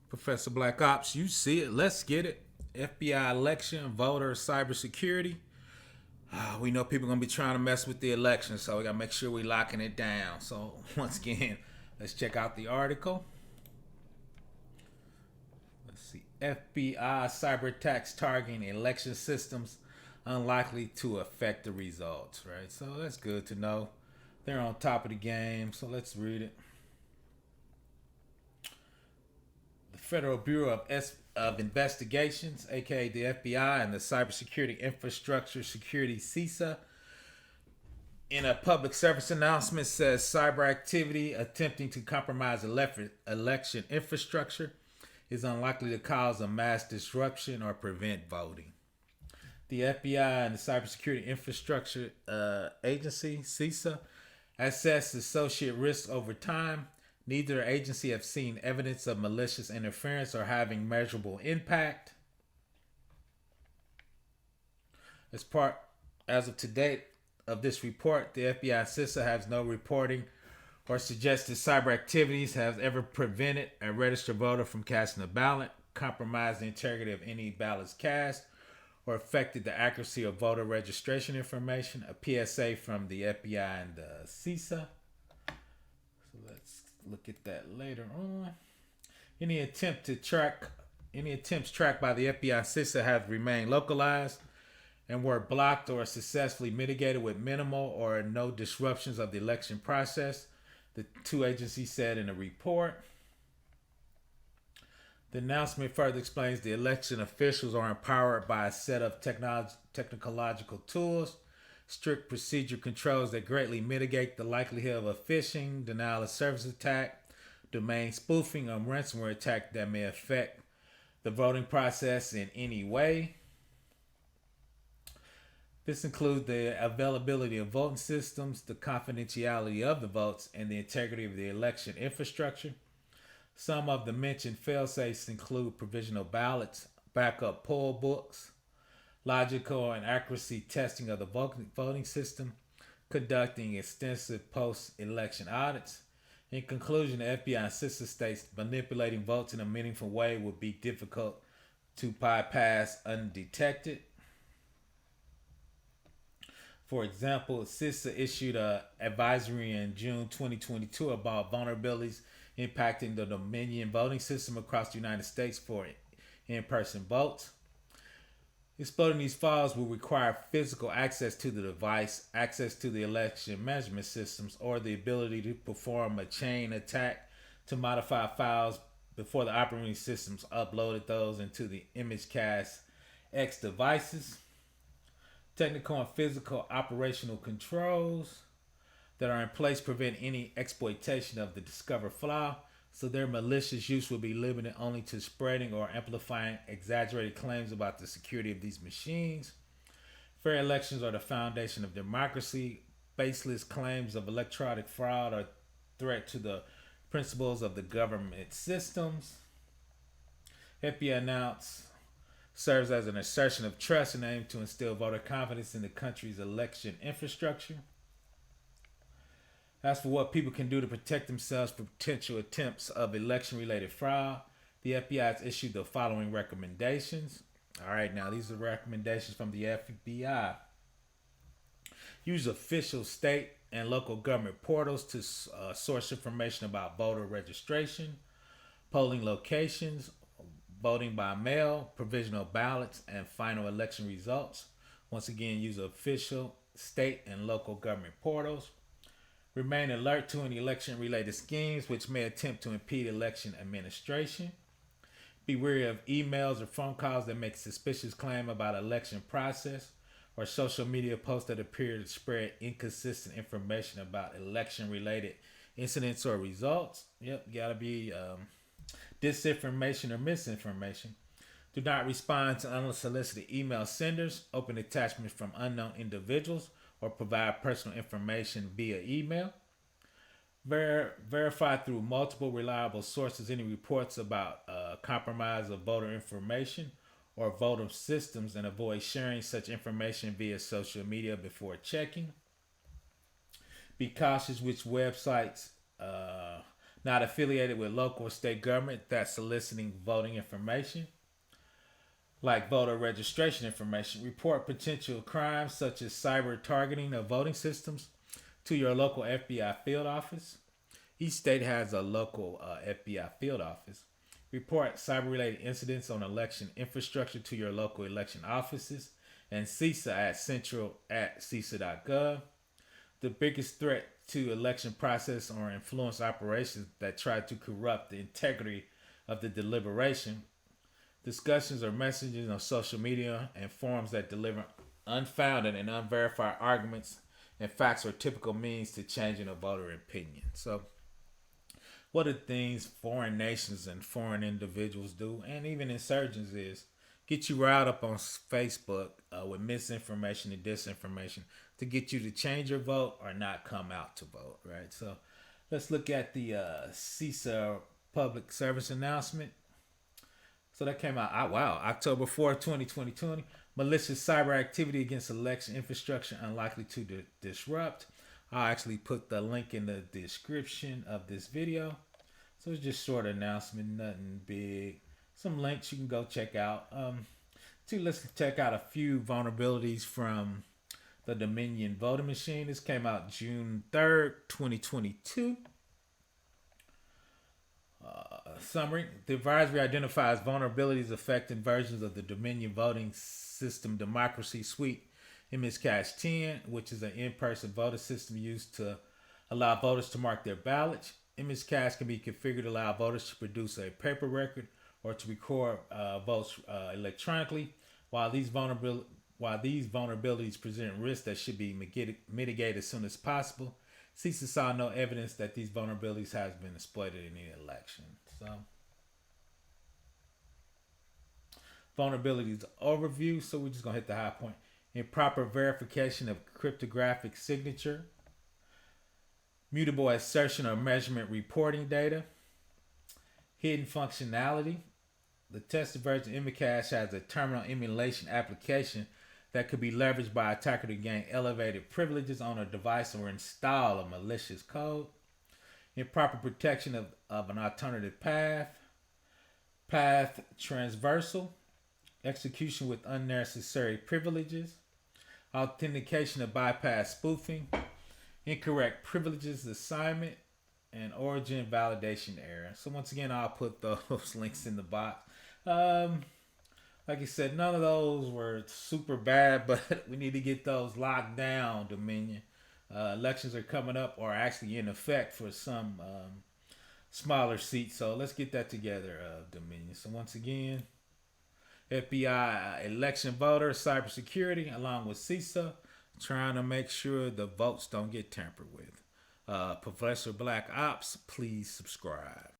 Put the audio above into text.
Professor Black Ops, you see it. Let's get it. FBI election, voter, cybersecurity. We know people are going to be trying to mess with the election, so we got to make sure we're locking it down. So, once again, let's check out the article. Let's see. FBI cyber attacks targeting election systems unlikely to affect the results, right? So, that's good to know. They're on top of the game, so let's read it. The Federal Bureau of Investigations, aka the FBI, and the Cybersecurity Infrastructure Security CISA, in a public service announcement, says cyber activity attempting to compromise election infrastructure is unlikely to cause a mass disruption or prevent voting. The FBI and the Cybersecurity Infrastructure Agency, CISA, assess associate risks over time. Neither agency have seen evidence of malicious interference or having measurable impact. As of today of this report, the FBI and CISA has no reporting or suggested cyber activities have ever prevented a registered voter from casting a ballot, compromised the integrity of any ballots cast, or affected the accuracy of voter registration information. A PSA from the FBI and the CISA. So let's look at that later on. Any attempts tracked by the FBI and CISA have remained localized and were blocked or successfully mitigated with minimal or no disruptions of the election process, the two agencies said in a report. The announcement further explains the election officials are empowered by a set of technological tools, strict procedure controls that greatly mitigate the likelihood of a phishing, denial of service attack, domain spoofing, or ransomware attack that may affect the voting process in any way. This includes the availability of voting systems, the confidentiality of the votes, and the integrity of the election infrastructure. Some of the mentioned fail-safes include provisional ballots, backup poll books, logical and accuracy testing of the voting system, conducting extensive post-election audits. In conclusion, the FBI and CISA states manipulating votes in a meaningful way would be difficult to bypass undetected. For example, CISA issued an advisory in June 2022 about vulnerabilities impacting the Dominion voting system across the United States for in-person votes. Exploiting these files will require physical access to the device, access to the election management systems, or the ability to perform a chain attack to modify files before the operating systems uploaded those into the ImageCast X devices. Technical and physical operational controls that are in place prevent any exploitation of the discovered file, so their malicious use will be limited only to spreading or amplifying exaggerated claims about the security of these machines. Fair elections are the foundation of democracy. Baseless claims of electronic fraud are a threat to the principles of the government systems. FBI announced serves as an assertion of trust and aims to instill voter confidence in the country's election infrastructure. As for what people can do to protect themselves from potential attempts of election-related fraud, the FBI has issued the following recommendations. All right, now these are recommendations from the FBI. Use official state and local government portals to source information about voter registration, polling locations, voting by mail, provisional ballots, and final election results. Once again, use official, state, and local government portals. Remain alert to any election-related schemes which may attempt to impede election administration. Be wary of emails or phone calls that make suspicious claim about election process or social media posts that appear to spread inconsistent information about election-related incidents or results. Yep, gotta be disinformation or misinformation. Do not respond to unsolicited email senders, open attachments from unknown individuals, or provide personal information via email. Verify through multiple reliable sources any reports about compromise of voter information or voter systems and avoid sharing such information via social media before checking. Be cautious which websites not affiliated with local or state government that's soliciting voting information, like voter registration information. Report potential crimes such as cyber targeting of voting systems to your local FBI field office. Each state has a local FBI field office. Report cyber-related incidents on election infrastructure to your local election offices and CISA at central@cisa.gov. The biggest threat to election process or influence operations that try to corrupt the integrity of the deliberation. Discussions or messages on social media and forums that deliver unfounded and unverified arguments and facts are typical means to changing a voter opinion. So, what are things foreign nations and foreign individuals do, and even insurgents, is get you riled up on Facebook with misinformation and disinformation to get you to change your vote or not come out to vote, right? So, let's look at the CISA public service announcement. So that came out, October 4th, 2020. Malicious cyber activity against election infrastructure unlikely to disrupt. I'll actually put the link in the description of this video. So it's just short announcement, nothing big. Some links you can go check out. Let's check out a few vulnerabilities from the Dominion voting machine. This came out June 3rd, 2022. Summary. The advisory identifies vulnerabilities affecting versions of the Dominion voting system democracy suite MSCAS 10, which is an in-person voter system used to allow voters to mark their ballots. MSCAS can be configured to allow voters to produce a paper record or to record votes electronically. While these vulnerabilities present risks that should be mitigated as soon as possible, CISA saw no evidence that these vulnerabilities have been exploited in any election. So, vulnerabilities overview. So we're just gonna hit the high point. Improper verification of cryptographic signature. Mutable assertion or measurement reporting data. Hidden functionality. The tested version of MCAS has a terminal emulation application that could be leveraged by an attacker to gain elevated privileges on a device or install a malicious code. Improper protection of an alternative path. Path transversal. Execution with unnecessary privileges. Authentication of bypass spoofing. Incorrect privileges assignment. And origin validation error. So once again, I'll put those links in the box. Like I said, none of those were super bad, but we need to get those locked down, Dominion. Elections are coming up or actually in effect for some smaller seats. So let's get that together, Dominion. So once again, FBI election voter, cybersecurity, along with CISA, trying to make sure the votes don't get tampered with. Professor Black Ops, please subscribe.